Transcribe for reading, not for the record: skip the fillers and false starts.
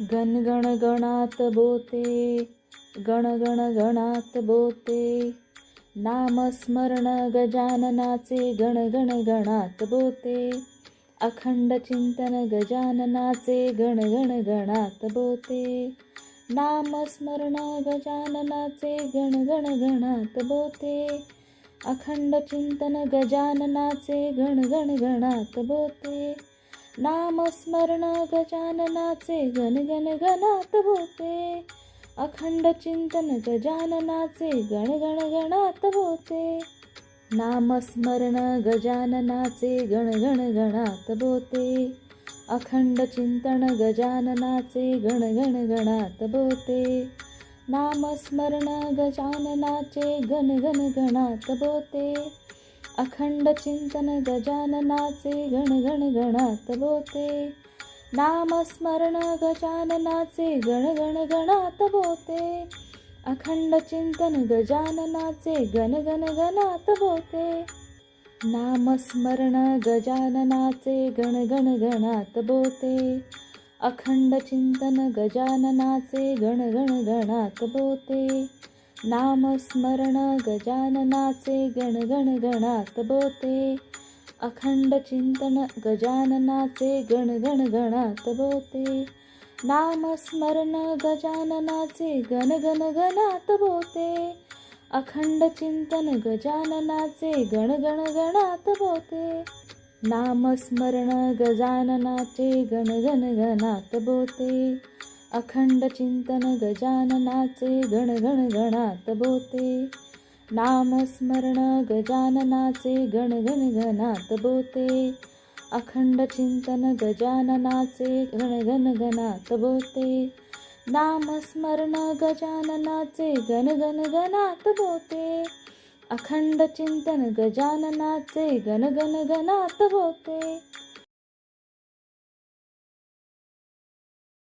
गण गण गणात बोते, गण गण गणात बोते, नामस्मरण गजाननाचे गण गण गणात बोते, अखंड चिंतन गजाननाचे गण गण गणात बोते, नामस्मरण गजाननाचे गण गण गणात बोते, अखंड चिंतन गजाननाचे गण गण गणात बोते, नामस्मरण गजाननाचे गण गण गणात बोते, अखंड चिंतन गजाननाचे गण गण गणात बोते, नामस्मरण गजाननाचे गण गण गणात बोते, अखंड चिंतन गजाननाचे गण गण गणात बोते, नामस्मरण गजाननाचे गण गण गणात बोते, अखंड चिंतन गजाननाचे गण गण गणात बोते, नामस्मरण गजाननाचे गण गण गणात बोते, अखंड चिंतन गजाननाचे गण गण गणात बोते, नामस्मरण गजाननाचे गण गण गणात बोते, अखंड चिंतन गजाननाचे गण गण गणात बोते, नामस्मरण गजाननाचे गण गण गणात बोते, अखंड चिंतन गजाननाचे गण गण गणात बोते, नामस्मरण गजाननाचे गण गण गणात बोते, अखंड चिंतन गजाननाचे गण गण गणात बोते, नामस्मरण गजाननाचे गण गण गणात बोते, अखंड चिंतन गजाननाचे गण गण गणात बोते, नामस्मरण गजाननाचे गण गण गणात बोते, अखंड चिंतन गजाननाचे गण गण गणात बोते, नामस्मरण गजाननाचे गण गण गणात बोते, अखंड चिंतन गजाननाचे गण गण गणात बोते.